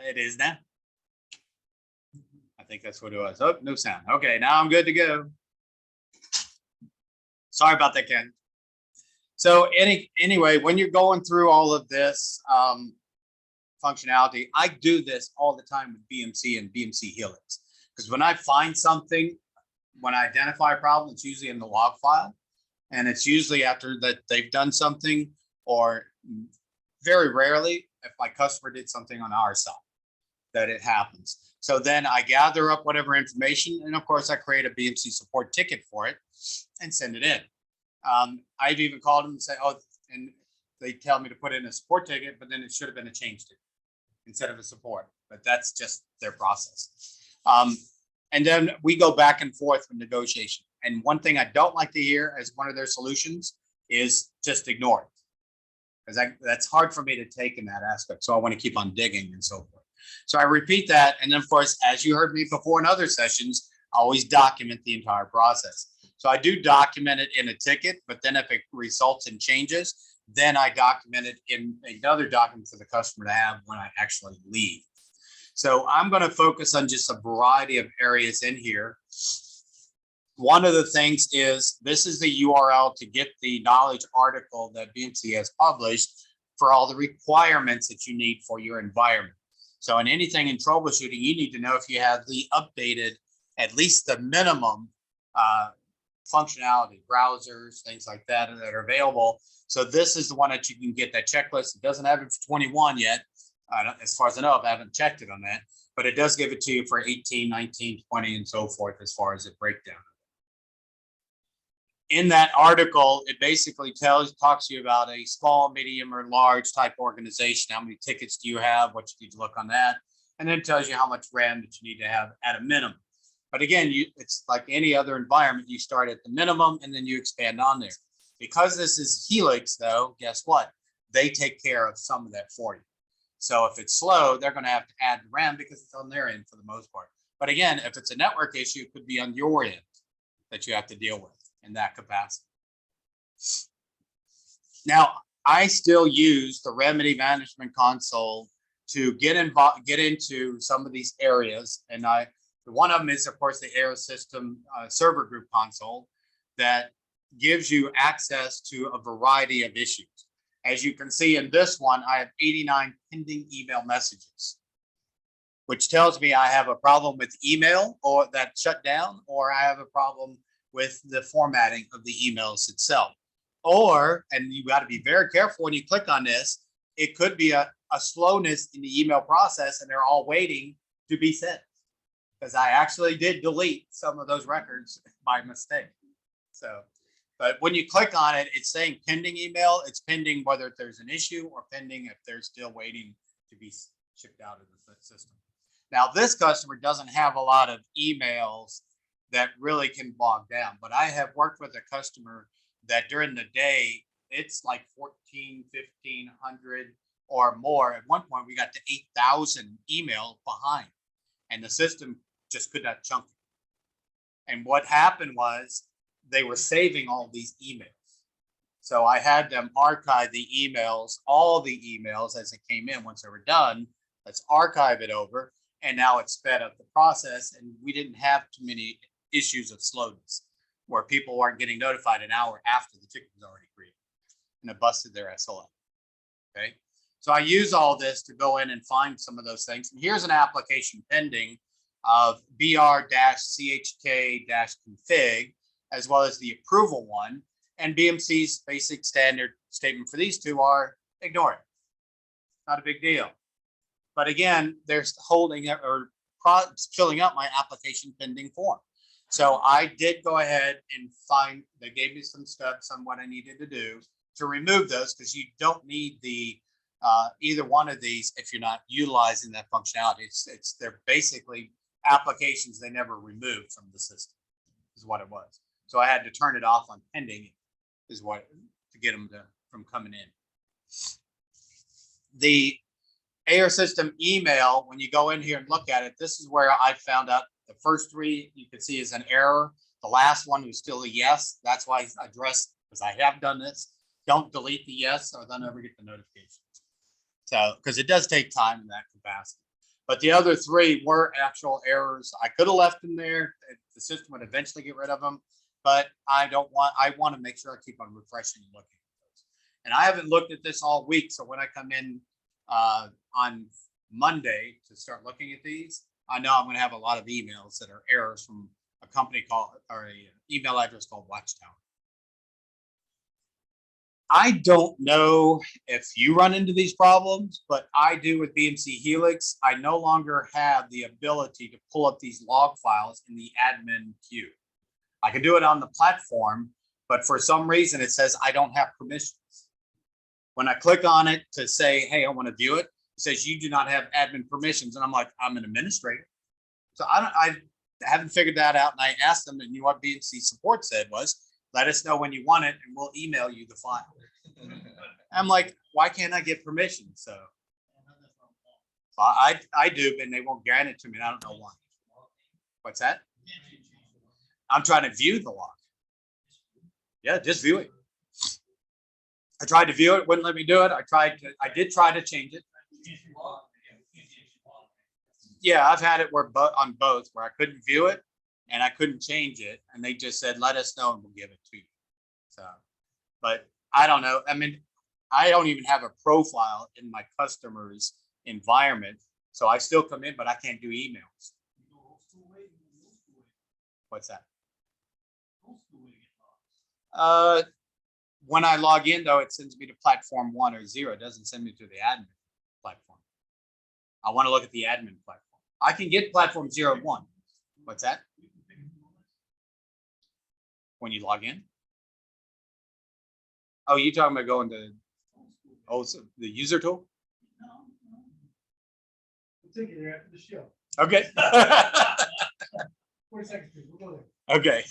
It is now. I think that's what it was. Oh, no sound. Okay, now I'm good to go. Sorry about that, Ken. So anyway, when you're going through all of this functionality, I do this all the time with BMC and BMC Helix. Because when I find something, when I identify a problem, it's usually in the log file. And it's usually after that they've done something, or very rarely if my customer did something on our side that it happens. So then I gather up whatever information, and of course I create a BMC support ticket for it and send it in. I've even called them and say, oh, and they tell me to put in a support ticket, but then it should have been a change ticket instead of a support, but that's just their process. And then we go back and forth with negotiation. And one thing I don't like to hear as one of their solutions is just ignore it, because that's hard for me to take in that aspect. So I want to keep on digging and so forth. So I repeat that. And then of course, as you heard me before in other sessions, I always document the entire process. So I do document it in a ticket, but then if it results in changes, then I document it in another document for the customer to have when I actually leave. So I'm going to focus on just a variety of areas in here. One of the things is, this is the URL to get the knowledge article that BMC has published for all the requirements that you need for your environment. So in anything in troubleshooting, you need to know if you have the updated, at least the minimum functionality, browsers, things like that are available. So this is the one that you can get that checklist. It doesn't have it for 21 yet. As far as I know, I haven't checked it on that, but it does give it to you for 18, 19, 20, and so forth as far as the breakdown. In that article, it basically talks to you about a small, medium, or large type organization. How many tickets do you have? What you need to look on that, and then it tells you how much RAM that you need to have at a minimum. But again, it's like any other environment. You start at the minimum and then you expand on there. Because this is Helix, though, guess what? They take care of some of that for you. So if it's slow, they're going to have to add RAM because it's on their end for the most part. But again, if it's a network issue, it could be on your end that you have to deal with in that capacity. Now, I still use the Remedy Management Console to get into some of these areas. And one of them is, of course, the Aerosystem Server Group console that gives you access to a variety of issues. As you can see in this one, I have 89 pending email messages, which tells me I have a problem with email or that shut down, or I have a problem with the formatting of the emails itself. Or, and you got to be very careful when you click on this, it could be a slowness in the email process and they're all waiting to be sent. Because I actually did delete some of those records by mistake. So, but when you click on it, it's saying pending email. It's pending whether there's an issue or pending if they're still waiting to be shipped out of the system. Now, this customer doesn't have a lot of emails that really can bog down, but I have worked with a customer that during the day, it's like 14, 1,500 or more. At one point, we got to 8,000 emails behind, and the system just could not chunk it. And what happened was they were saving all these emails. So I had them archive the emails, all the emails as it came in. Once they were done, let's archive it over. And now it's sped up the process. And we didn't have too many issues of slowness where people weren't getting notified an hour after the ticket was already created and it busted their SLA. Okay. So I use all this to go in and find some of those things. And here's an application pending of br-chk-config, as well as the approval one. And BMC's basic standard statement for these two are ignore it. Not a big deal. But again, they're holding it or filling up my application pending form. So I did go ahead and find, they gave me some steps on what I needed to do to remove those, because you don't need the either one of these if you're not utilizing that functionality. They're basically applications they never removed from the system, is what it was. So I had to turn it off on pending, is what, to get them from coming in. The Aerosystem email, when you go in here and look at it, this is where I found out the first three you can see is an error. The last one was still a yes. That's why I addressed, because I have done this. Don't delete the yes or they'll never get the notification. So, because it does take time in that capacity. But the other 3 were actual errors. I could have left them there. The system would eventually get rid of them, but I want to make sure I keep on refreshing and looking at those. And I haven't looked at this all week. So when I come in on Monday to start looking at these, I know I'm going to have a lot of emails that are errors from a company called, or a email address called Watchtower. I don't know if you run into these problems, but I do with BMC Helix. I no longer have the ability to pull up these log files in the admin queue. I can do it on the platform, but for some reason it says I don't have permissions. When I click on it to say, hey, I want to view it, it says you do not have admin permissions. And I'm like, I'm an administrator. So I haven't figured that out. And I asked them, and you know what BMC support said was, let us know when you want it and we'll email you the file. I'm like, why can't I get permission? So I do, and they won't grant it to me. And I don't know why. What's that? I'm trying to view the log. Yeah, just view it. I tried to view it, wouldn't let me do it. I did try to change it. Yeah, I've had it where on both where I couldn't view it and I couldn't change it, and they just said, let us know and we'll give it to you. So, but I don't know. I mean, I don't even have a profile in my customer's environment, so I still come in, but I can't do emails. What's that? When I log in, though, it sends me to platform 1 or 0. It doesn't send me to the admin platform. I want to look at the admin platform. I can get platform 0 and 1. What's that? When you log in? Oh, you talking about going to so the user tool? We'll take it there after the show. Okay. 40 seconds, please. We'll go there. Okay.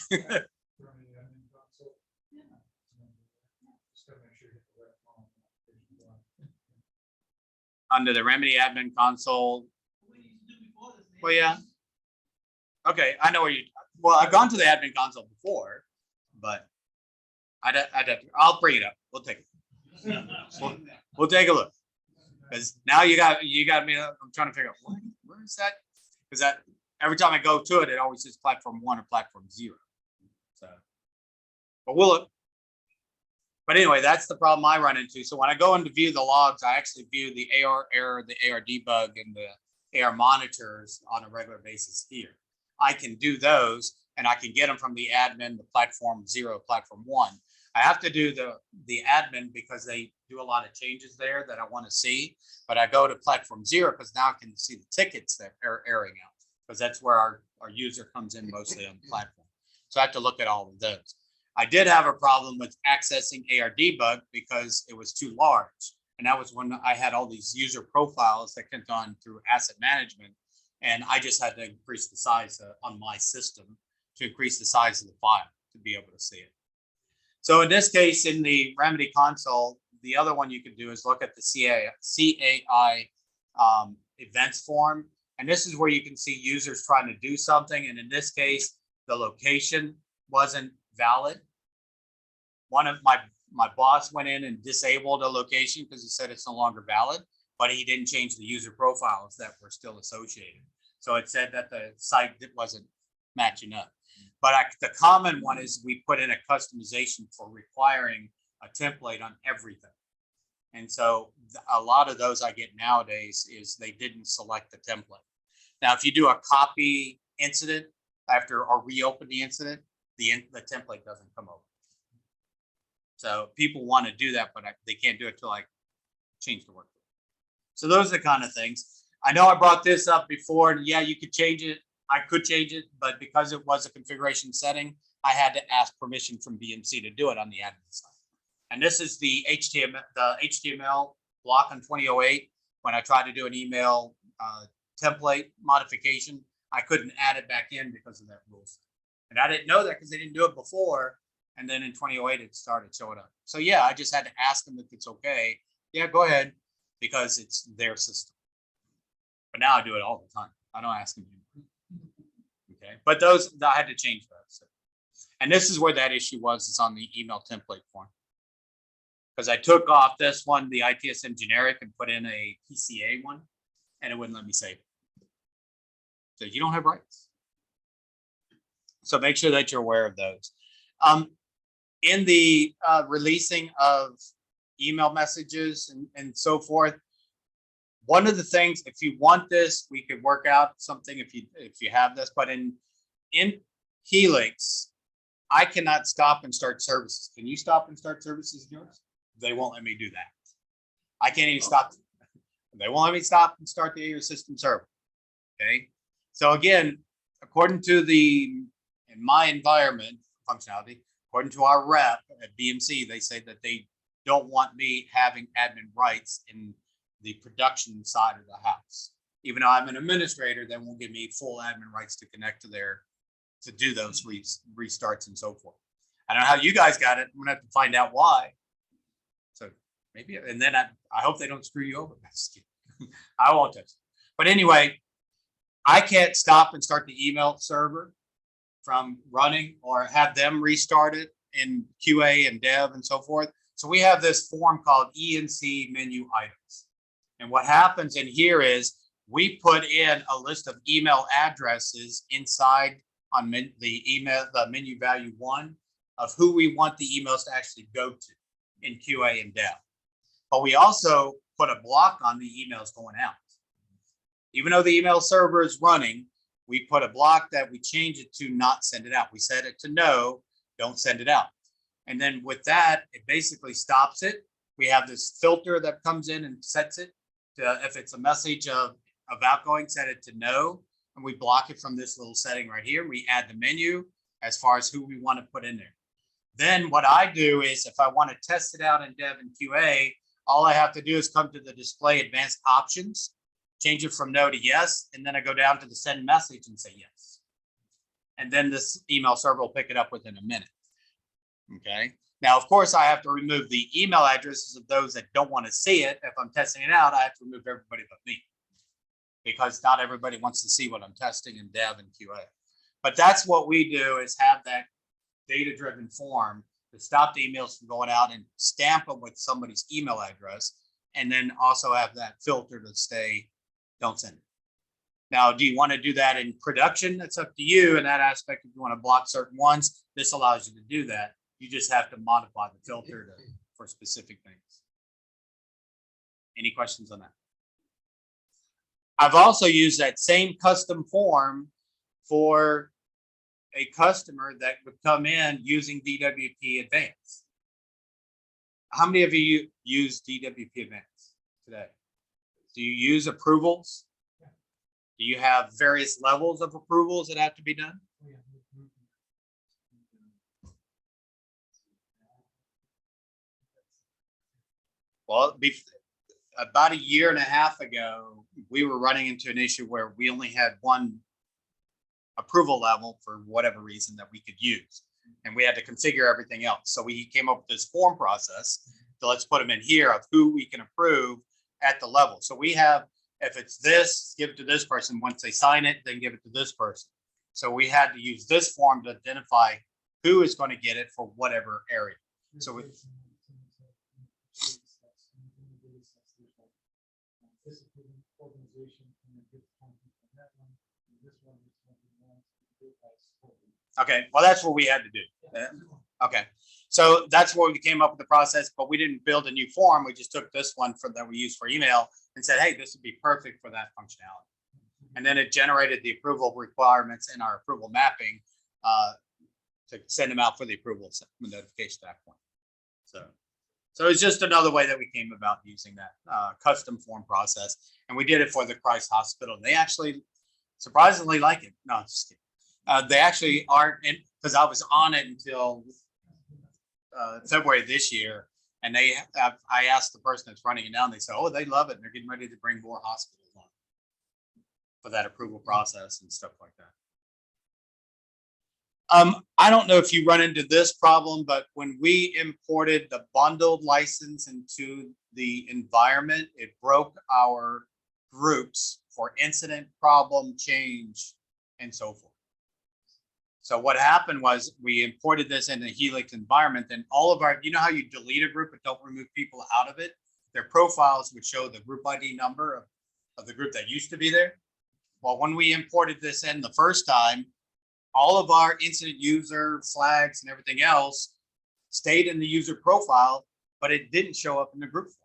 Under the Remedy admin console. Well, yeah. Okay, I know where you. Well, I've gone to the admin console before, but I'll bring it up. We'll take it. We'll take a look. Because now you got me. I'm trying to figure out where is that? Because that every time I go to it, it always says platform 1 or platform 0. So, but we'll look. But anyway, that's the problem I run into. So when I go in to view the logs, I actually view the AR error, the AR debug, and the AR monitors on a regular basis here. I can do those, and I can get them from the admin, the platform 0, platform 1. I have to do the admin because they do a lot of changes there that I want to see. But I go to platform 0 because now I can see the tickets that are airing out, because that's where our user comes in mostly on the platform. So I have to look at all of those. I did have a problem with accessing AR debug because it was too large. And that was when I had all these user profiles that came on through asset management. And I just had to increase the size on my system to increase the size of the file to be able to see it. So in this case, in the Remedy console, the other one you can do is look at the CAI events form. And this is where you can see users trying to do something. And in this case, the location wasn't valid. One of my boss went in and disabled a location because he said it's no longer valid, but he didn't change the user profiles that were still associated. So it said that the site wasn't matching up. But the common one is we put in a customization for requiring a template on everything. And so a lot of those I get nowadays is they didn't select the template. Now, if you do a copy incident after or reopen the incident, the template doesn't come over. So people want to do that, but they can't do it till I change the workflow. So those are the kind of things. I know I brought this up before, and yeah, you could change it. I could change it, but because it was a configuration setting, I had to ask permission from BMC to do it on the admin side. And this is the HTML block on 2008. When I tried to do an email template modification, I couldn't add it back in because of that rules. And I didn't know that because they didn't do it before. And then in 2008, it started showing up. So yeah, I just had to ask them if it's okay. Yeah, go ahead, because it's their system. But now I do it all the time. I don't ask them anymore. Okay, but those, I had to change those. And this is where that issue was, is on the email template form. Because I took off this one, the ITSM generic, and put in a PCA one, and it wouldn't let me save it. So you don't have rights. So make sure that you're aware of those. In the releasing of email messages and so forth, one of the things, if you want this, we could work out something if you have this, but in Helix, I cannot stop and start services. Can you stop and start services in yours? They won't let me do that. I can't even stop. They won't let me stop and start the system server. Okay. So again, according to in my environment functionality, according to our rep at BMC, they say that they don't want me having admin rights in the production side of the house. Even though I'm an administrator, they won't give me full admin rights to connect to do those restarts and so forth. I don't know how you guys got it. I'm gonna have to find out why. So maybe, and then I hope they don't screw you over. I won't touch it. But anyway, I can't stop and start the email server from running or have them restart it in QA and dev and so forth. So we have this form called ENC menu items. And what happens in here is we put in a list of email addresses inside on the menu value 1 of who we want the emails to actually go to in QA and dev. But we also put a block on the emails going out. Even though the email server is running, we put a block that we change it to not send it out. We set it to no, don't send it out. And then with that, it basically stops it. We have this filter that comes in and sets it to, if it's a message of outgoing, set it to no. And we block it from this little setting right here. We add the menu as far as who we want to put in there. Then what I do is if I want to test it out in dev and QA, all I have to do is come to the display advanced options, change it from no to yes, and then I go down to the send message and say yes. And then this email server will pick it up within a minute. Okay. Now, of course, I have to remove the email addresses of those that don't want to see it. If I'm testing it out, I have to remove everybody but me, because not everybody wants to see what I'm testing in dev and QA. But that's what we do, is have that data-driven form to stop the emails from going out and stamp them with somebody's email address, and then also have that filter to say, don't send it. Now, do you want to do that in production? That's up to you in that aspect. If you want to block certain ones, this allows you to do that. You just have to modify the filter for specific things. Any questions on that? I've also used that same custom form for a customer that would come in using DWP Advanced. How many of you use DWP Advanced today? Do you use approvals? Do you have various levels of approvals that have to be done? Well, about a year and a half ago, we were running into an issue where we only had one approval level for whatever reason that we could use, and we had to configure everything else. So we came up with this form process. So let's put them in here of who we can approve at the level. So we have, if it's this, give it to this person. Once they sign it, then give it to this person. So we had to use this form to identify who is going to get it for whatever area. So we, okay, well, that's what we had to do. Okay, so that's where we came up with the process, but we didn't build a new form. We just took this one that we used for email and said, hey, this would be perfect for that functionality. And then it generated the approval requirements in our approval mapping to send them out for the approval notification at that point. So it's just another way that we came about using that custom form process. And we did it for the Christ Hospital. They actually surprisingly like it. No, just kidding. They actually aren't in, because I was on it until February this year. And I asked the person that's running it now, and they said, oh, they love it. And they're getting ready to bring more hospitals on for that approval process and stuff like that. I don't know if you run into this problem, but when we imported the bundled license into the environment, it broke our groups for incident, problem, change, and so forth. So what happened was we imported this in the Helix environment, and all of our, you know how you delete a group but don't remove people out of it? Their profiles would show the group ID number of the group that used to be there. Well, when we imported this in the first time, all of our incident user flags and everything else stayed in the user profile, but it didn't show up in the group form.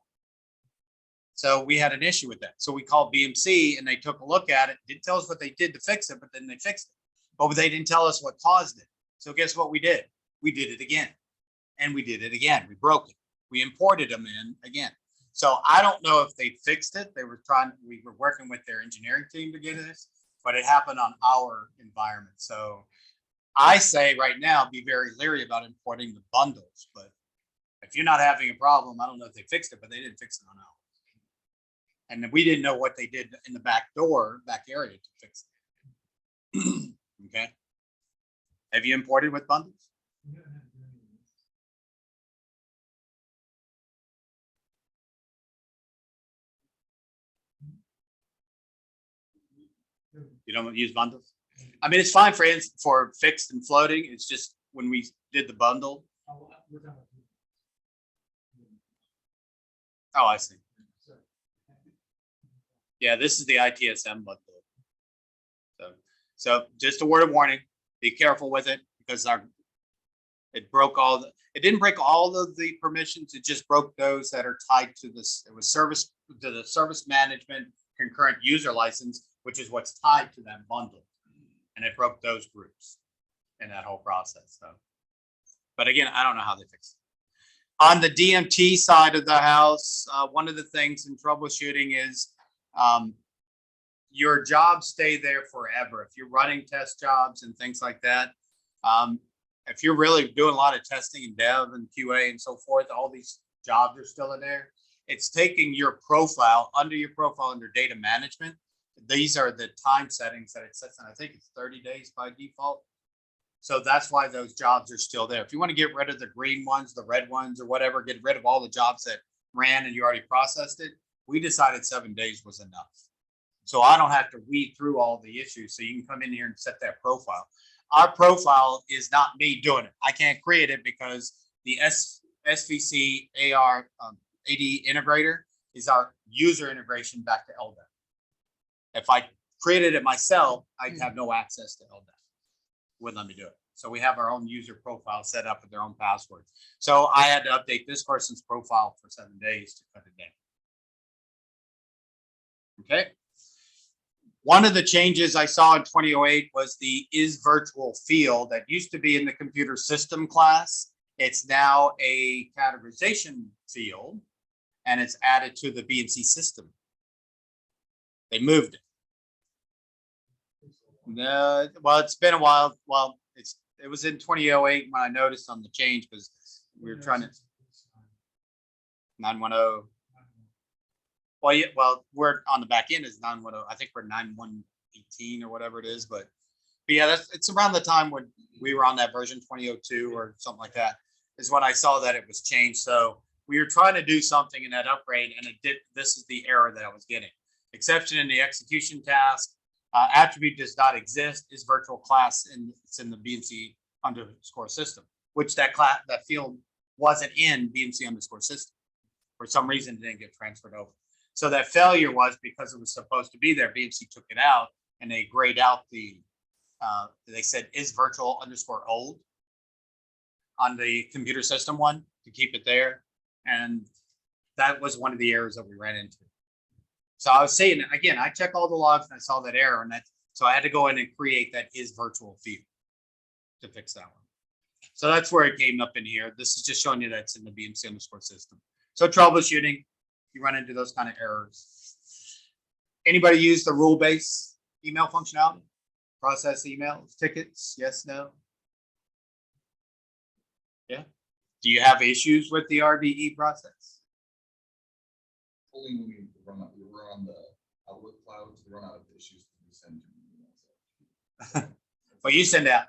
So we had an issue with that. So we called BMC and they took a look at it, didn't tell us what they did to fix it, but then they fixed it. But they didn't tell us what caused it. So guess what we did? We did it again. And we did it again. We broke it. We imported them in again. So I don't know if they fixed it. We were working with their engineering team to get this, but it happened on our environment. So I say right now, be very leery about importing the bundles, but if you're not having a problem, I don't know if they fixed it, but they didn't fix it on ours. And we didn't know what they did in the back area to fix it. Okay. Have you imported with bundles? You don't use bundles? I mean, it's fine for fixed and floating. It's just when we did the bundle. Oh, I see. Yeah, this is the ITSM bundle. So just a word of warning, be careful with it because it didn't break all of the permissions. It just broke those that are tied to this. It was to the service management concurrent user license, which is what's tied to that bundle. And it broke those groups in that whole process. So, but again, I don't know how they fixed it. On the DMT side of the house, one of the things in troubleshooting is your jobs stay there forever. If you're running test jobs and things like that, if you're really doing a lot of testing and dev and QA and so forth, all these jobs are still in there. It's taking your profile under data management. These are the time settings that it sets, and I think it's 30 days by default. So that's why those jobs are still there. If you want to get rid of the green ones, the red ones, or whatever, get rid of all the jobs that ran and you already processed it, we decided 7 days was enough. So I don't have to weed through all the issues. So you can come in here and set that profile. Our profile is not me doing it. I can't create it because the SVC AR AD integrator is our user integration back to LDAP. If I created it myself, I'd have no access to LDAP. Wouldn't let me do it. So we have our own user profile set up with their own passwords. So I had to update this person's profile for 7 days to cut it down. Okay. One of the changes I saw in 2008 was the is virtual field that used to be in the computer system class. It's now a categorization field and it's added to the BMC system. They moved it. No, well, it's been a while. Well, it was in 2008 when I noticed on the change because we were trying to 910. Well, yeah, well, we're on the back end is 910. I think we're 9118 or whatever it is, but yeah, it's around the time when we were on that version 2002 or something like that is when I saw that it was changed. So we were trying to do something in that upgrade, and it did. This is the error that I was getting. Exception in the execution task. Attribute does not exist is virtual class, and it's in the BMC underscore system, which that field wasn't in BMC underscore system. For some reason, it didn't get transferred over. So that failure was because it was supposed to be there. BMC took it out and they grayed out the, they said is virtual underscore old on the computer system one to keep it there. And that was one of the errors that we ran into. So I was saying, again, I checked all the logs and I saw that error. And so I had to go in and create that is virtual field to fix that one. So that's where it came up in here. This is just showing you that's in the BMC underscore system. So troubleshooting, you run into those kind of errors. Anybody use the rule-based email functionality? Process emails, tickets, yes, no? Yeah. Do you have issues with the RBE process? Only when we run on the Outlook cloud, so we run out of issues to send emails. Well, you send out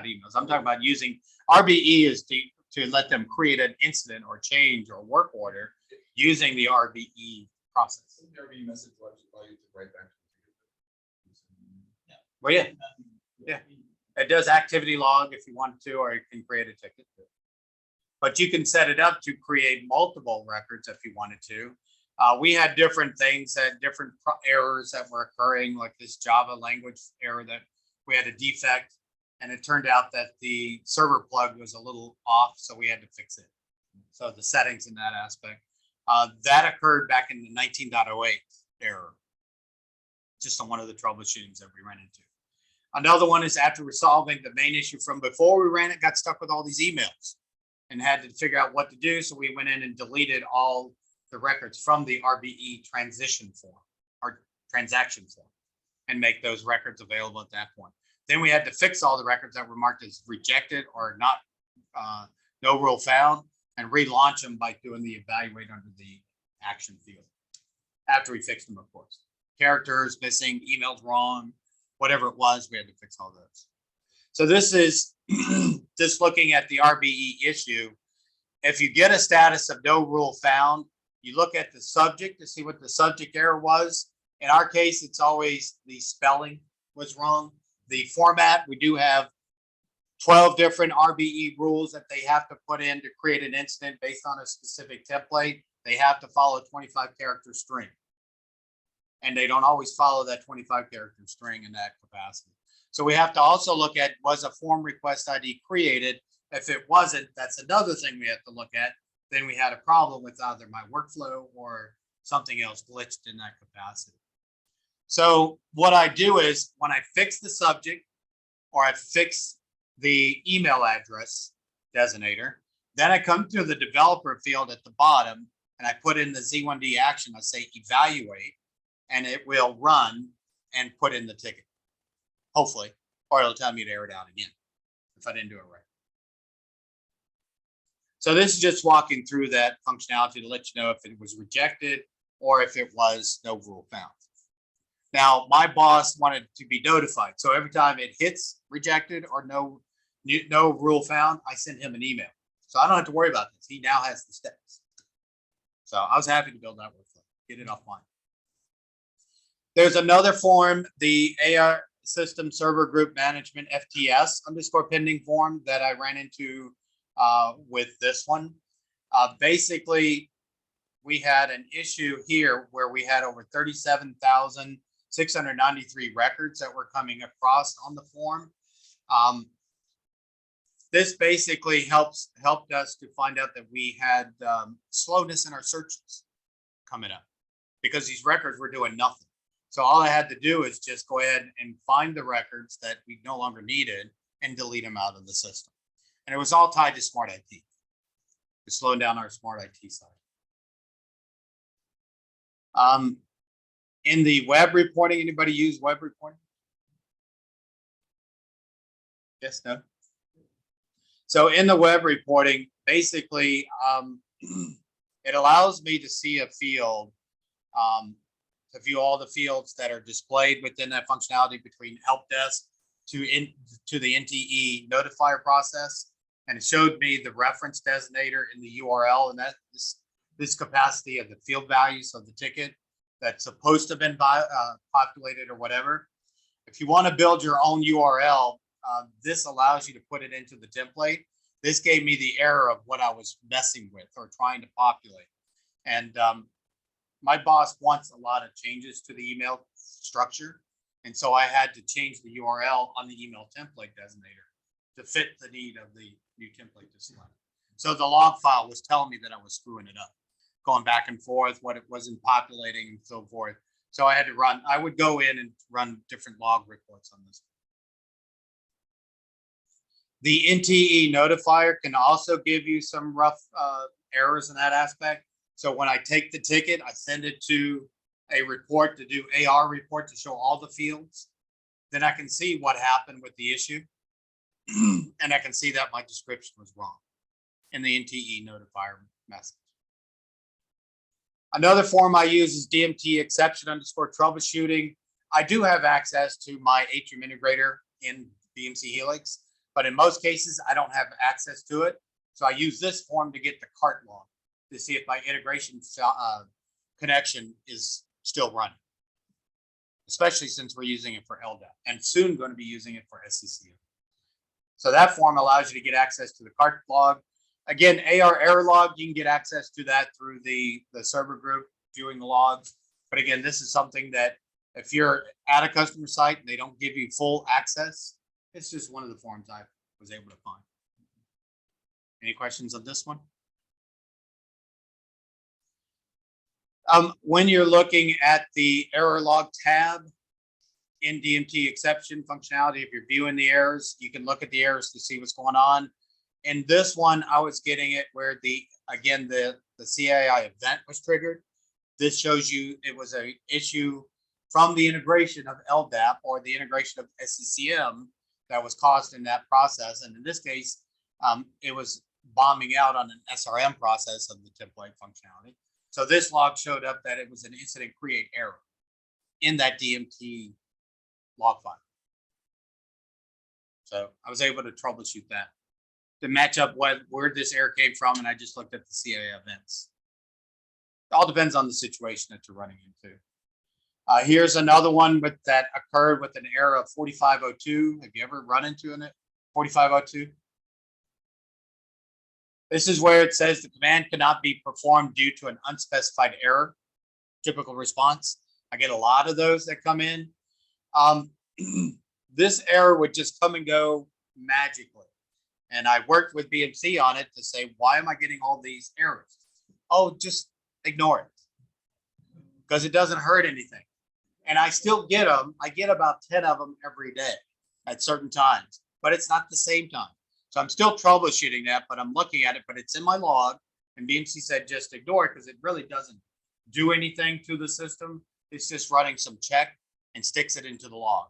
emails. I'm talking about using RBE is to let them create an incident or change or work order using the RBE process. The RBE message will actually allow you to write back. Well, yeah. It does activity log if you want to, or you can create a ticket. But you can set it up to create multiple records if you wanted to. We had different things that different errors that were occurring, like this Java language error that we had a defect, and it turned out that the server plug was a little off, so we had to fix it. So the settings in that aspect. That occurred back in the 19.08 error, just on one of the troubleshootings that we ran into. Another one is after resolving the main issue from before we ran it, got stuck with all these emails and had to figure out what to do. So we went in and deleted all the records from the RBE transition form or transaction form and make those records available at that point. Then we had to fix all the records that were marked as rejected or not, no rule found, and relaunch them by doing the evaluate under the action field. After we fixed them, of course. Characters missing, emails wrong, whatever it was, we had to fix all those. So this is just looking at the RBE issue. If you get a status of no rule found, you look at the subject to see what the subject error was. In our case, it's always the spelling was wrong. The format, we do have 12 different RBE rules that they have to put in to create an incident based on a specific template. They have to follow a 25-character string. And they don't always follow that 25-character string in that capacity. So we have to also look at, was a form request ID created? If it wasn't, that's another thing we have to look at. Then we had a problem with either my workflow or something else glitched in that capacity. So what I do is when I fix the subject or I fix the email address designator, then I come to the developer field at the bottom and I put in the Z1D action. I say evaluate, and it will run and put in the ticket, hopefully, or it'll tell me to error it out again if I didn't do it right. So this is just walking through that functionality to let you know if it was rejected or if it was no rule found. Now, my boss wanted to be notified. So every time it hits rejected or no rule found, I send him an email. So I don't have to worry about this. He now has the steps. So I was happy to build that workflow, get it offline. There's another form, the AR System Server Group Management FTS _ pending form that I ran into with this one. Basically, we had an issue here where we had over 37,693 records that were coming across on the form. This basically helped us to find out that we had slowness in our searches coming up because these records were doing nothing. So all I had to do is just go ahead and find the records that we no longer needed and delete them out of the system. And it was all tied to Smart IT. It's slowing down our Smart IT side. In the web reporting, anybody use web reporting? Yes, no? So in the web reporting, basically, it allows me to see a field, to view all the fields that are displayed within that functionality between help desk to the NTE notifier process. And it showed me the reference designator in the URL and that this capacity of the field values of the ticket that's supposed to have been populated or whatever. If you want to build your own URL, this allows you to put it into the template. This gave me the error of what I was messing with or trying to populate. And my boss wants a lot of changes to the email structure. And so I had to change the URL on the email template designator to fit the need of the new template to select. So the log file was telling me that I was screwing it up, going back and forth, what it wasn't populating and so forth. So I had to I would go in and run different log reports on this. The NTE notifier can also give you some rough errors in that aspect. So when I take the ticket, I send it to a report to do AR report to show all the fields. Then I can see what happened with the issue. And I can see that my description was wrong in the NTE notifier message. Another form I use is DMT exception _ troubleshooting. I do have access to my Atrium integrator in BMC Helix, but in most cases, I don't have access to it. So I use this form to get the cart log to see if my integration connection is still running, especially since we're using it for LDAP and soon going to be using it for SCCM. So that form allows you to get access to the cart log. Again, AR error log, you can get access to that through the server group. viewing the logs. But again, this is something that if you're at a customer site and they don't give you full access, it's just one of the forms I was able to find. Any questions on this one? When you're looking at the error log tab in DMT exception functionality, if you're viewing the errors, you can look at the errors to see what's going on. In this one, I was getting it where the CAI event was triggered. This shows you it was an issue from the integration of LDAP or the integration of SCCM that was caused in that process. And in this case, it was bombing out on an SRM process of the template functionality. So this log showed up that it was an incident create error in that DMT log file. So I was able to troubleshoot that to match up where this error came from, and I just looked at the CA events. It all depends on the situation that you're running into. Here's another one that occurred with an error of 4502. Have you ever run into it? 4502? This is where it says the command cannot be performed due to an unspecified error. Typical response. I get a lot of those that come in. This error would just come and go magically. And I worked with BMC on it to say, why am I getting all these errors? Oh, just ignore it because it doesn't hurt anything. And I still get them. I get about 10 of them every day at certain times, but it's not the same time. So I'm still troubleshooting that, but I'm looking at it, but it's in my log. And BMC said, just ignore it because it really doesn't do anything to the system. It's just running some check and sticks it into the log.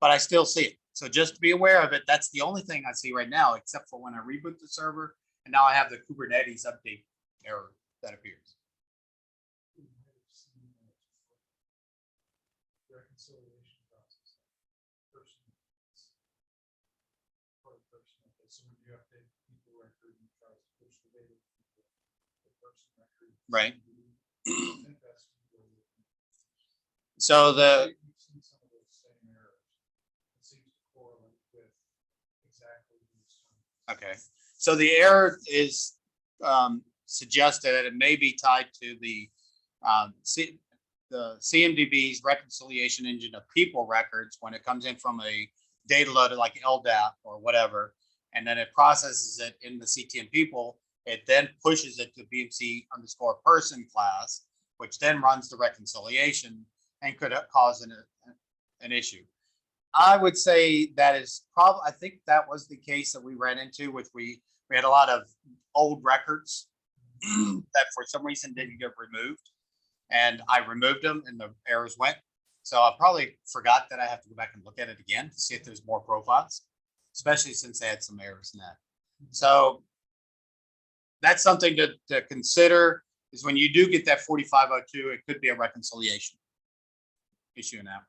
But I still see it. So just to be aware of it, that's the only thing I see right now, except for when I reboot the server. And now I have the Kubernetes update error that appears. Reconciliation process. So when you update the people record and try to push the data to the person record. Right. I think that's So we've seen some of those same errors. It seems to correlate with exactly these terms. okay. So the error is suggested that it may be tied to the CMDB's reconciliation engine of people records when it comes in from a data loader like LDAP or whatever, and then it processes it in the CTM people. It then pushes it to BMC _person class, which then runs the reconciliation and could cause an issue. I would say that is probably, I think that was the case that we ran into, which we had a lot of old records that for some reason didn't get removed. And I removed them and the errors went. So I probably forgot that I have to go back and look at it again to see if there's more profiles, especially since they had some errors in that. So that's something to consider is when you do get that 4502, it could be a reconciliation issue in that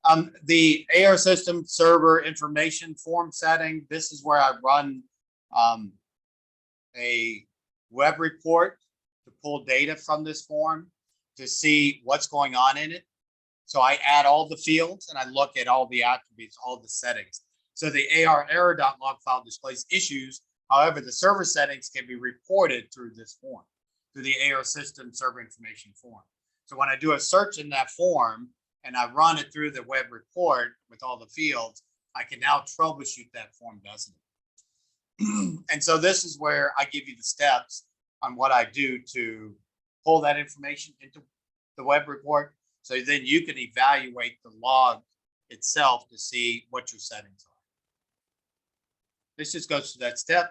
one. The AR system server information form setting, this is where I run a web report to pull data from this form to see what's going on in it. So I add all the fields and I look at all the attributes, all the settings. So the AR error.log file displays issues. However, the server settings can be reported through this form, through the AR system server information form. So when I do a search in that form and I run it through the web report with all the fields, I can now troubleshoot that form, doesn't it? And so this is where I give you the steps on what I do to pull that information into the web report. So then you can evaluate the log itself to see what your settings are. This just goes through that step.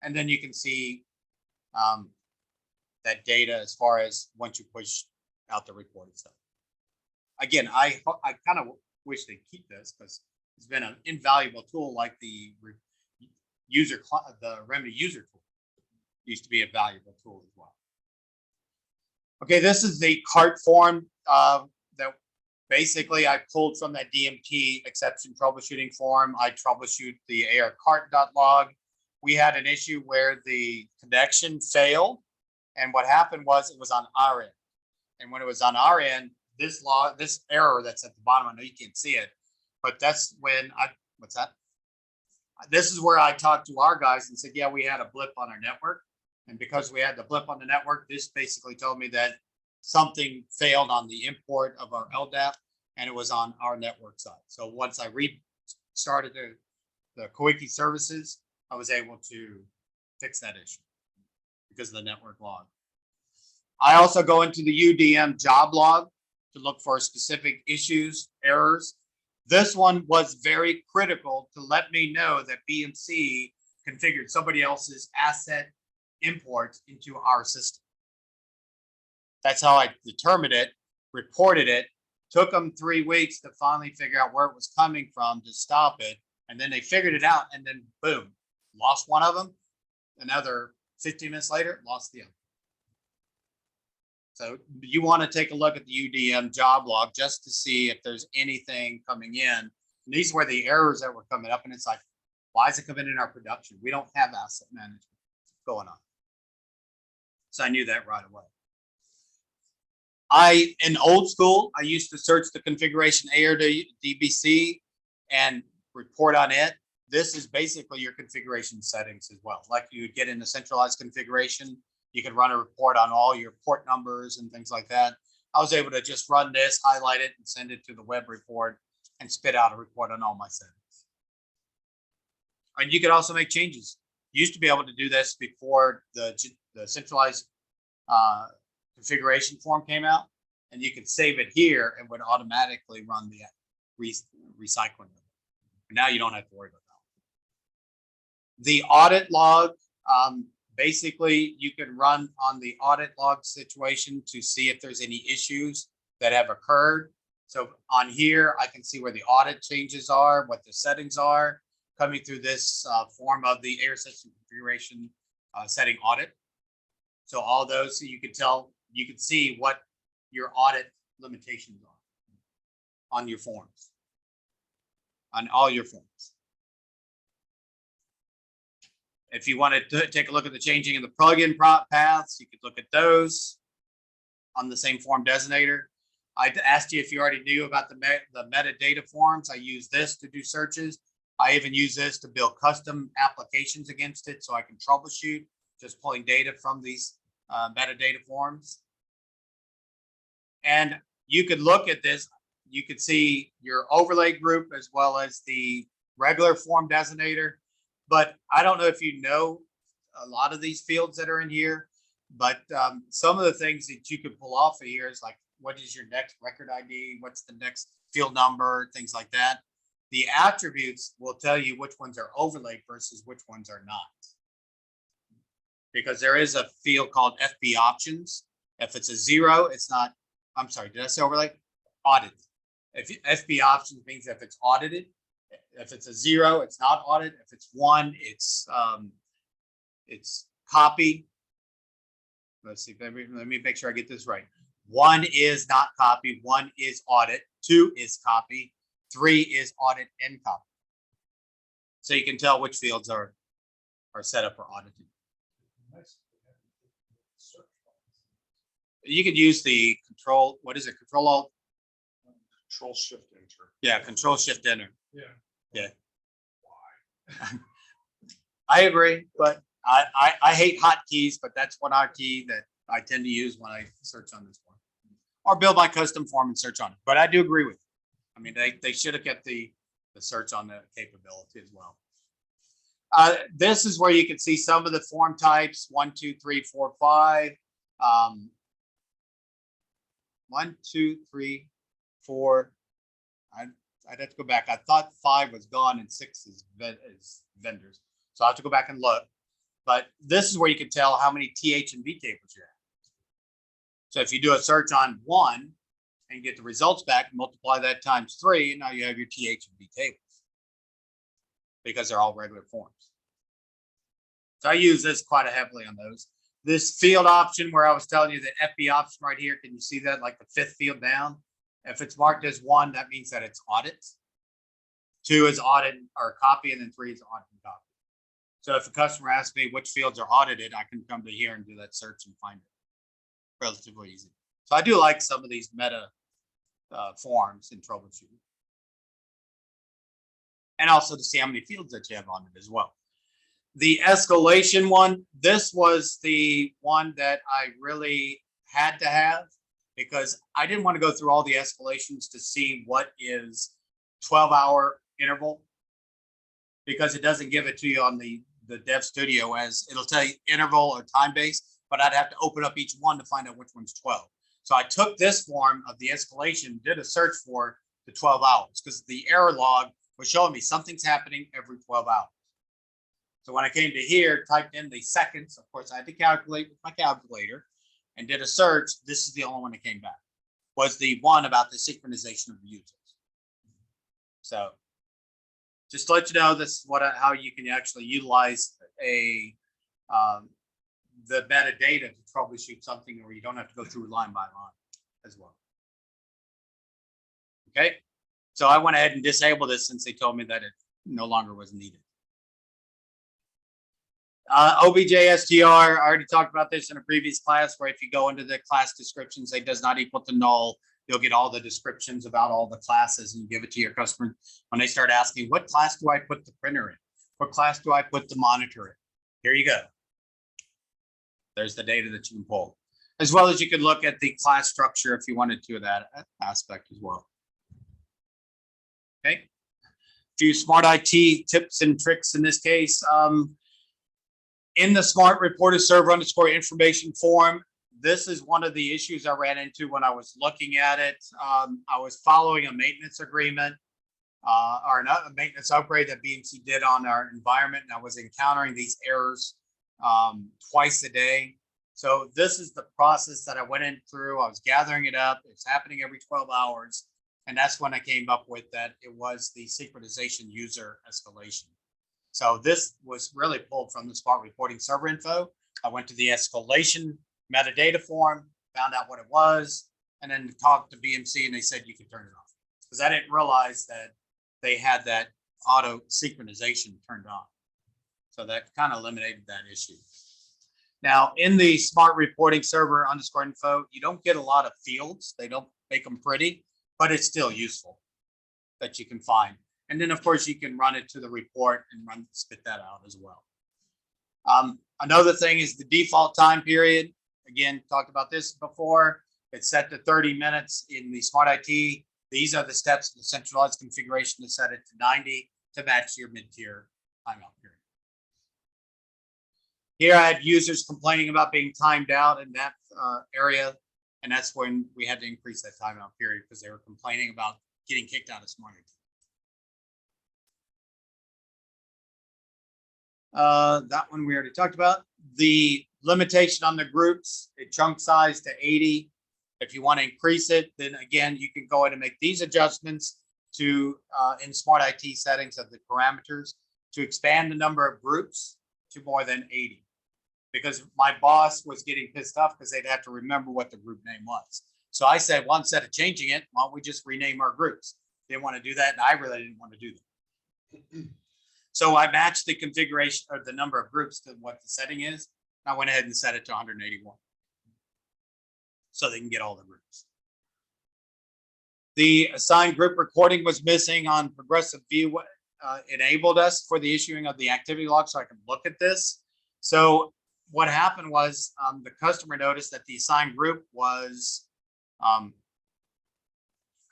And then you can see that data as far as once you push out the report itself. Again, I kind of wish they'd keep this because it's been an invaluable tool like the Remedy user tool. Used to be a valuable tool as well. Okay, this is the cart form that basically I pulled from that DMT exception troubleshooting form. I troubleshoot the AR cart.log. We had an issue where the connection failed. And what happened was it was on our end. And when it was on our end, this error that's at the bottom, I know you can't see it, but that's when what's that? This is where I talked to our guys and said, yeah, we had a blip on our network. And because we had the blip on the network, this basically told me that something failed on the import of our LDAP, and it was on our network side. So once I restarted the Quickie services, I was able to fix that issue because of the network log. I also go into the UDM job log to look for specific issues, errors. This one was very critical to let me know that BMC configured somebody else's asset imports into our system. That's how I determined it, reported it, took them 3 weeks to finally figure out where it was coming from to stop it. And then they figured it out, and then boom, lost one of them. Another 15 minutes later, lost the other. So you want to take a look at the UDM job log just to see if there's anything coming in. And these were the errors that were coming up, and it's like, why is it coming in our production? We don't have asset management going on. So I knew that right away. In old school, I used to search the configuration A or DBC and report on it. This is basically your configuration settings as well. Like you would get in a centralized configuration, you could run a report on all your port numbers and things like that. I was able to just run this, highlight it, and send it to the web report and spit out a report on all my settings. And you could also make changes. You used to be able to do this before the centralized configuration form came out, and you could save it here and would automatically run the recycling. But now you don't have to worry about that. The audit log, basically you can run on the audit log situation to see if there's any issues that have occurred. So on here, I can see where the audit changes are, what the settings are coming through this form of the air system configuration setting audit. So all those, so you can tell, you can see what your audit limitations are on your forms, on all your forms. If you want to take a look at the changing of the plugin paths, you could look at those on the same form designator. I asked you if you already knew about the metadata forms. I use this to do searches. I even use this to build custom applications against it so I can troubleshoot just pulling data from these metadata forms. And you could look at this. You could see your overlay group as well as the regular form designator. But I don't know if you know a lot of these fields that are in here, but some of the things that you could pull off of here is like, what is your next record ID? What's the next field number? Things like that. The attributes will tell you which ones are overlaid versus which ones are not. Because there is a field called FB options. If it's a 0, it's not, I'm sorry, did I say overlay? Audit. If FB options means if it's audited. If it's a 0, it's not audit. If it's 1, it's copy. Let's see. Let me make sure I get this right. 1 is not copy. 1 is audit. 2 is copy. 3 is audit and copy. So you can tell which fields are set up for auditing. You could use the control. What is it? Control Alt. Control Shift Enter. Yeah, Control Shift Enter. Yeah. Yeah. Why? I agree, but I hate hotkeys, but that's one hotkey that I tend to use when I search on this form or build my custom form and search on it. But I do agree with you. I mean, they should have kept the search on the capability as well. This is where you can see some of the form types: 1, 2, 3, 4, 5. 1, 2, 3, 4. I'd have to go back. I thought 5 was gone and 6 is vendors. So I have to go back and look. But this is where you can tell how many TH and V tables you have. So if you do a search on 1 and get the results back, multiply that times 3, and now you have your TH and V tables because they're all regular forms. So I use this quite heavily on those. This field option where I was telling you the FB option right here, can you see that, like the 5th field down? If it's marked as 1, that means that it's audit. 2 is audit or copy, and then 3 is audit and copy. So if a customer asks me which fields are audited, I can come to here and do that search and find it relatively easy. So I do like some of these meta forms in troubleshooting. And also to see how many fields that you have on it as well. The escalation one, this was the one that I really had to have because I didn't want to go through all the escalations to see what is 12-hour interval, because it doesn't give it to you on the Dev Studio as it'll tell you interval or time base, but I'd have to open up each one to find out which one's 12. So I took this form of the escalation, did a search for the 12 hours because the error log was showing me something's happening every 12 hours. So when I came to here, typed in the seconds, of course I had to calculate with my calculator and did a search. This is the only one that came back, was the one about the synchronization of the users. So just to let you know, this is how you can actually utilize the metadata to troubleshoot something, or you don't have to go through line by line as well. Okay, so I went ahead and disabled this since they told me that it no longer was needed. OBJSTR, I already talked about this in a previous class, where if you go into the class description, say does not equal to null, you'll get all the descriptions about all the classes and you give it to your customer. When they start asking, what class do I put the printer in? What class do I put the monitor in? Here you go. There's the data that you can pull, as well as you could look at the class structure if you wanted to, that aspect as well. Okay. A few smart IT tips and tricks in this case. In the smart reporter server _information form, this is one of the issues I ran into when I was looking at it. I was following a maintenance agreement or a maintenance upgrade that BMC did on our environment, and I was encountering these errors twice a day. So this is the process that I went in through. I was gathering it up. It's happening every 12 hours. And that's when I came up with that. It was the synchronization user escalation. So this was really pulled from the smart reporting server info. I went to the escalation metadata form, found out what it was, and then talked to BMC and they said you can turn it off. Because I didn't realize that they had that auto synchronization turned on. So that kind of eliminated that issue. Now in the smart reporting server _info, you don't get a lot of fields. They don't make them pretty, but it's still useful that you can find. And then of course you can run it to the report and spit that out as well. Another thing is the default time period. Again, talked about this before. It's set to 30 minutes in the smart IT. These are the steps of the centralized configuration to set it to 90 to match your mid-tier timeout period. Here I had users complaining about being timed out in that area. And that's when we had to increase that timeout period because they were complaining about getting kicked out of smart IT. That one we already talked about. The limitation on the groups, a chunk size to 80. If you want to increase it, then again, you can go in and make these adjustments to in smart IT settings of the parameters to expand the number of groups to more than 80. Because my boss was getting pissed off because they'd have to remember what the group name was. So I said, well, instead of changing it, why don't we just rename our groups? Didn't want to do that, and I really didn't want to do that. So I matched the configuration or the number of groups to what the setting is. I went ahead and set it to 181. So they can get all the groups. The assigned group recording was missing on progressive view. Enabled us for the issuing of the activity log so I could look at this. So what happened was the customer noticed that the assigned group was,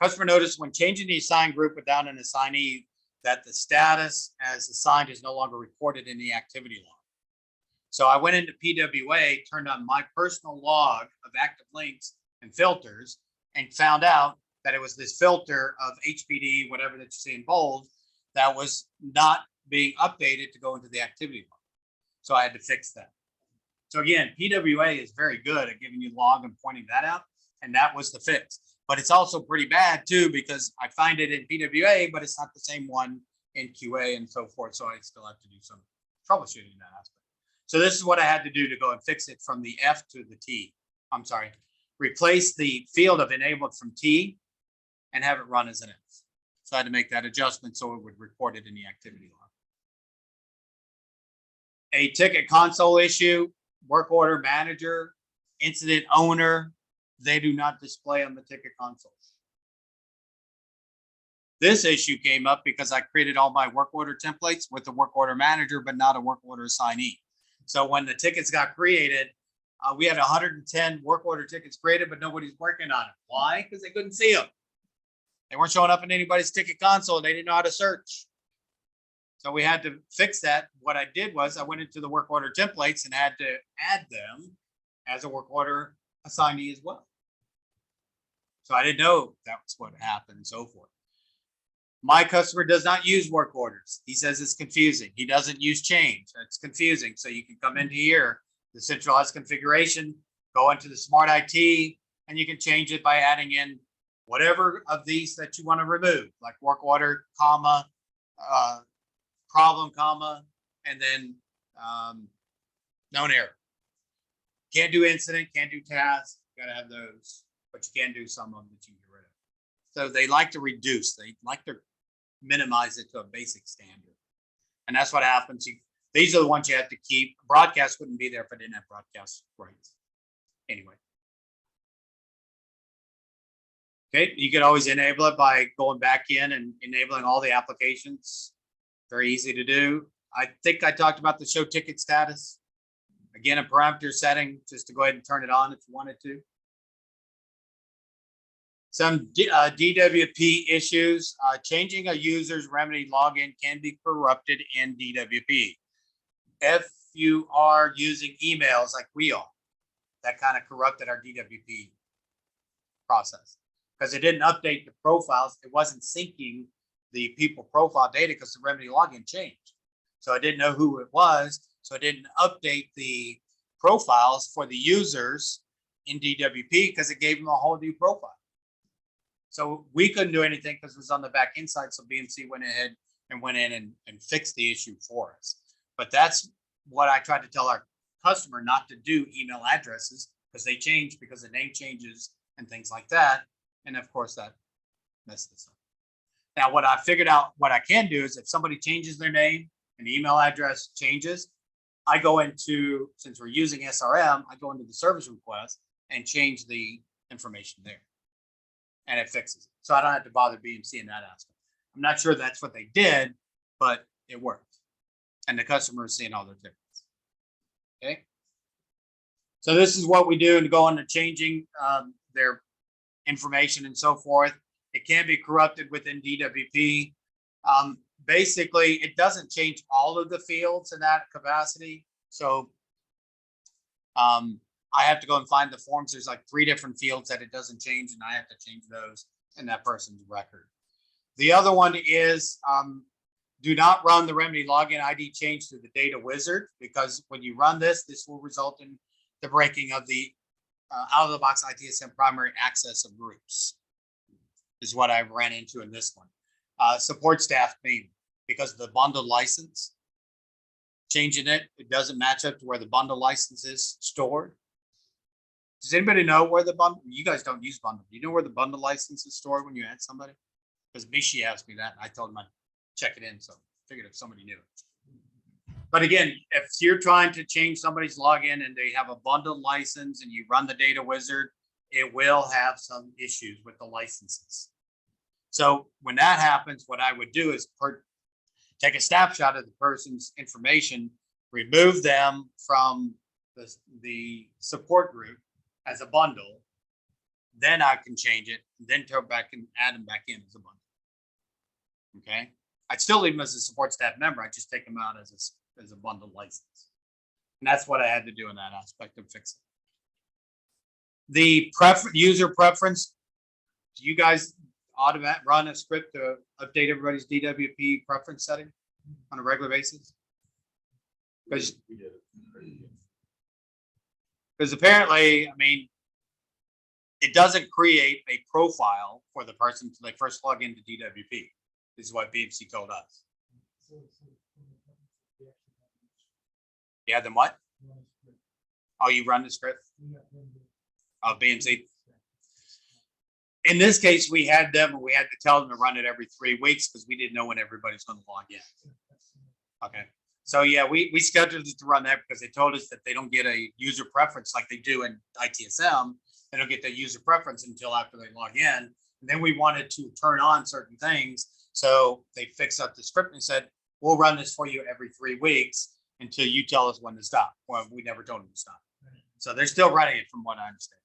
customer noticed when changing the assigned group without an assignee that the status as assigned is no longer recorded in the activity log. So I went into PWA, turned on my personal log of active links and filters, and found out that it was this filter of HPD, whatever that you see in bold, that was not being updated to go into the activity log. So I had to fix that. So again, PWA is very good at giving you log and pointing that out, and that was the fix. But it's also pretty bad too, because I find it in PWA, but it's not the same one in QA and so forth. So I still have to do some troubleshooting in that aspect. So this is what I had to do to go and fix it from the F to the T. I'm sorry, replace the field of enabled from T and have it run as an F. So I had to make that adjustment so it would record it in the activity log. A ticket console issue, work order manager, incident owner, they do not display on the ticket console. This issue came up because I created all my work order templates with the work order manager, but not a work order assignee. So when the tickets got created, we had 110 work order tickets created, but nobody's working on it. Why? Because they couldn't see them. They weren't showing up in anybody's ticket console. And they didn't know how to search. So we had to fix that. What I did was I went into the work order templates and had to add them as a work order assignee as well. So I didn't know that was what happened and so forth. My customer does not use work orders. He says it's confusing. He doesn't use change. It's confusing. So you can come into here, the centralized configuration, go into the smart IT, and you can change it by adding in whatever of these that you want to remove, like work order, comma, problem, comma, and then known error. Can't do incident, can't do task. Got to have those, but you can do some of them that you can get rid of. So they like to reduce. They like to minimize it to a basic standard, and that's what happens. These are the ones you have to keep. Broadcast wouldn't be there if I didn't have broadcast rights. Anyway. Okay, you could always enable it by going back in and enabling all the applications. Very easy to do. I think I talked about the show ticket status. Again, a parameter setting just to go ahead and turn it on if you wanted to. Some DWP issues. Changing a user's remedy login can be corrupted in DWP. If you are using emails like we are, that kind of corrupted our DWP process because it didn't update the profiles. It wasn't syncing the people profile data because the remedy login changed. So I didn't know who it was. So I didn't update the profiles for the users in DWP because it gave them a whole new profile. So we couldn't do anything because it was on the back end side. So BMC went ahead and went in and fixed the issue for us. But that's what I tried to tell our customer not to do, email addresses, because they change because the name changes and things like that. And of course that messed us up. Now, what I figured out, what I can do is if somebody changes their name and the email address changes, I go into, since we're using SRM, I go into the service request and change the information there. And it fixes it. So I don't have to bother BMC in that aspect. I'm not sure that's what they did, but it worked. And the customer is seeing all their tickets. Okay. So this is what we do and go into changing their information and so forth. It can be corrupted within DWP. Basically, it doesn't change all of the fields in that capacity. So I have to go and find the forms. There's like 3 different fields that it doesn't change, and I have to change those in that person's record. The other one is do not run the remedy login ID change through the data wizard, because when you run this, this will result in the breaking of the out-of-the-box ITSM primary access of groups, is what I ran into in this one. Support staff mainly, because of the bundle license. Changing it, it doesn't match up to where the bundle license is stored. Does anybody know where the bundle? You guys don't use bundle. Do you know where the bundle license is stored when you add somebody? Because Mishi asked me that, and I told him I'd check it in. So I figured if somebody knew. But again, if you're trying to change somebody's login and they have a bundle license and you run the data wizard, it will have some issues with the licenses. So when that happens, what I would do is take a snapshot of the person's information, remove them from the support group as a bundle, then I can change it, then go back and add them back in as a bundle. Okay, I'd still leave them as a support staff member. I just take them out as a bundle license, and that's what I had to do in that aspect of fixing. The user preference. Do you guys run a script to update everybody's DWP preference setting on a regular basis? Because We did it. Because apparently, I mean, it doesn't create a profile for the person until they first log into DWP. This is what BMC told us. Yeah, then what? Oh, you run the script? Oh, BMC. In this case, we had them, and we had to tell them to run it every 3 weeks because we didn't know when everybody's going to log in. Okay. So yeah, we scheduled it to run that because they told us that they don't get a user preference like they do in ITSM. They don't get the user preference until after they log in. And then we wanted to turn on certain things So they fixed up the script and said, we'll run this for you every 3 weeks until you tell us when to stop. Well, we never told them to stop. So they're still running it from what I understand.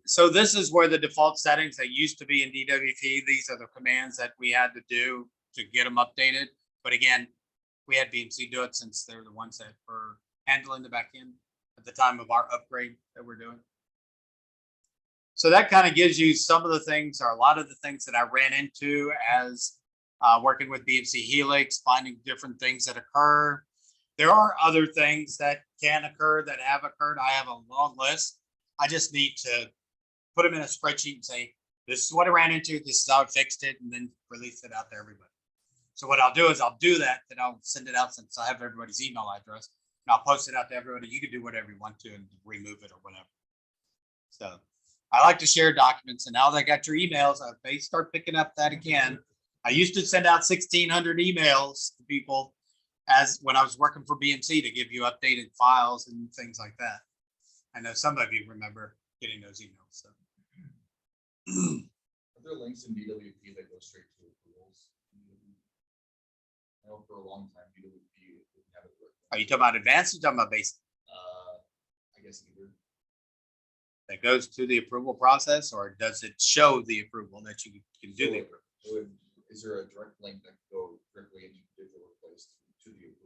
So this is where the default settings that used to be in DWP, these are the commands that we had to do to get them updated. But again, we had BMC do it since they're the ones that were handling the backend at the time of our upgrade that we're doing. So that kind of gives you some of the things, or a lot of the things that I ran into as working with BMC Helix, finding different things that occur. There are other things that can occur that have occurred. I have a long list. I just need to put them in a spreadsheet and say, this is what I ran into, this is how I fixed it, and then release it out to everybody. So what I'll do is I'll do that, then I'll send it out since I have everybody's email address, and I'll post it out to everybody. You can do whatever you want to and remove it or whatever. So I like to share documents, and now that I got your emails, I may start picking up that again. I used to send out 1,600 emails to people as when I was working for BMC to give you updated files and things like that. I know some of you remember getting those emails. So. Are there links in DWP that go straight to approvals? I know for a long time DWP didn't have it. Are you talking about advanced or talking about basic? I guess either. That goes to the approval process, or does it show the approval that you can do the approval? Is there a direct link that can go directly into digital workplace to the approval?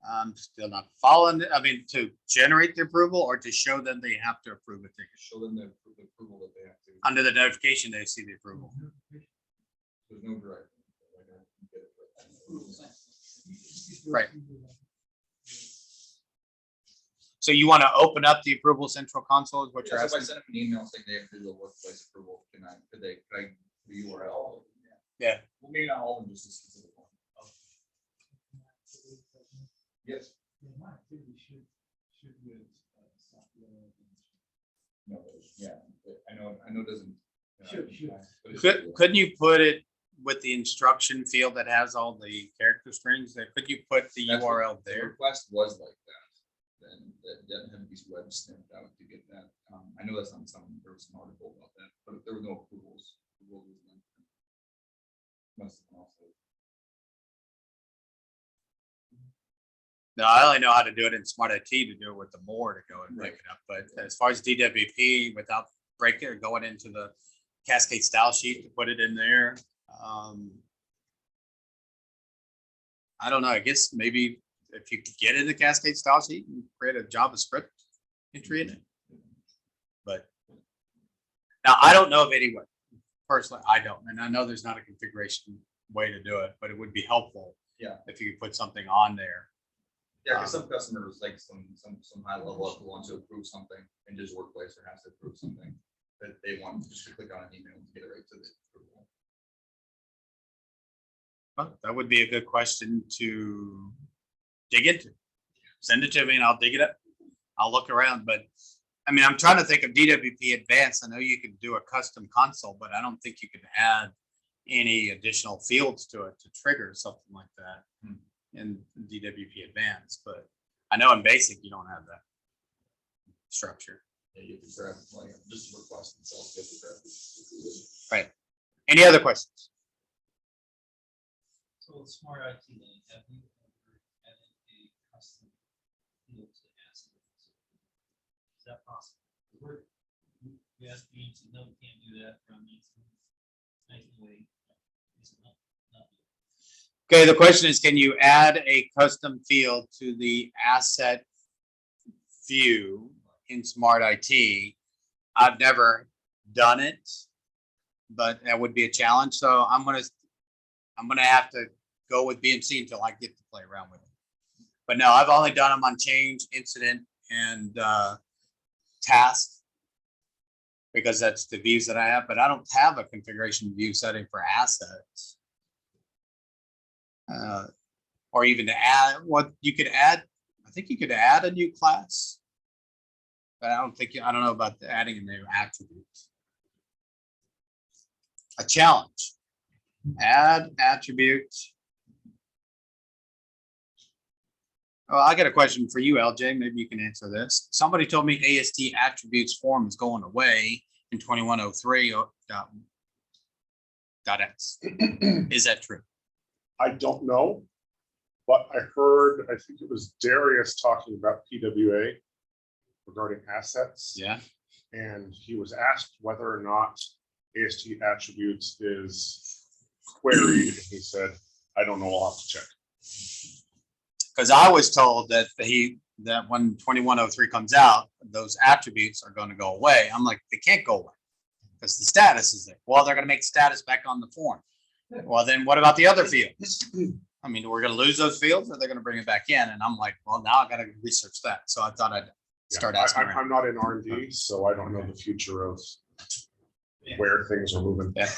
I'm still not following it. I mean, to generate the approval or to show them they have to approve it. Show them the approval that they have to. Under the notification, they see the approval. There's no direct. Right. So you want to open up the approval central console is what you're So if I asking? send them an email saying they have to do a workplace approval, could I the URL? Yeah. Well, maybe not all of them, just a specific one. Yes. No, yeah, I know it doesn't. Couldn't you put it with the instruction field that has all the character strings there? Could you put the URL The there? request was like that. Then that didn't have these web stamped out to get that. I know that's not something, there was an article about that, but if there were no approvals. Must have also. No, I only know how to do it in Smart IT to do it with the board to go and break it up. But as far as DWP, without breaking or going into the Cascade style sheet to put it in there, I don't know. I guess maybe if you could get in the Cascade style sheet and create a JavaScript entry in it. But now I don't know of any way. Personally, I don't, and I know there's not a configuration way to do it, but it would be helpful. Yeah. If you could put something on there. Yeah, because some customers like some high level up want to approve something and just workplace or has to approve something that they want just to click on an email to get it right to the approval. Well, that would be a good question to dig into. Send it to me and I'll dig it up. I'll look around, but I mean, I'm trying to think of DWP Advanced. I know you can do a custom console, but I don't think you can add any additional fields to it to trigger something like that in DWP Advanced. But I know in Basic you don't have that structure. Yeah, you have to grab like just request themselves. You have to grab it. Right. Any other questions? So Smart IT, then, have you ever added a custom field to ask? Is that possible? We asked BMC, no, we can't do that from nice way. Okay, the question is, can you add a custom field to the asset view in Smart IT? I've never done it, but that would be a challenge. So I'm gonna have to go with BMC until I get to play around with it. But no, I've only done them on change, incident, and task, because that's the views that I have, but I don't have a configuration view setting for assets. Or even to add what you could add. I think you could add a new class, but I don't know about adding a new attribute. A challenge. Add attribute. Oh, I got a question for you, LJ. Maybe you can answer this. Somebody told me AST attributes form is going away in 2103 .x. Is that true? I don't know, but I heard, I think it was Darius talking about PWA regarding assets. Yeah. And he was asked whether or not AST attributes is queried. And he said, I don't know, I'll have to check. Because I was told that that when 2103 comes out, those attributes are going to go away. I'm like, they can't go away because the status is there. Well, they're going to make status back on the form. Well, then what about the other fields? I mean, we're going to lose those fields or they're going to bring it back in. And I'm like, well, now I got to research that. So I thought I'd start asking. I'm not in R&D, so I don't know the future of where things are moving. Yeah.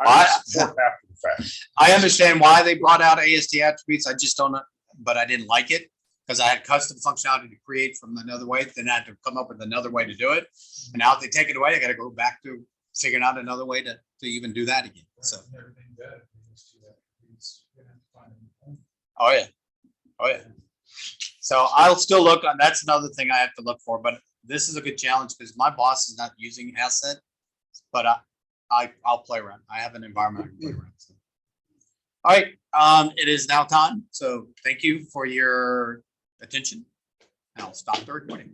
I support after the fact. I understand why they brought out AST attributes. I just don't know, but I didn't like it because I had custom functionality to create from another way. Then I had to come up with another way to do it. And now if they take it away, I got to go back to figuring out another way to even do that again. So, Everything dead, we just do that. We're gonna have to find a new home. oh yeah. Oh yeah. So I'll still look on, that's another thing I have to look for, but this is a good challenge because my boss is not using asset, but I'll play around. I have an environment I can play around. So. All right, it is now time. So thank you for your attention. I'll stop the recording.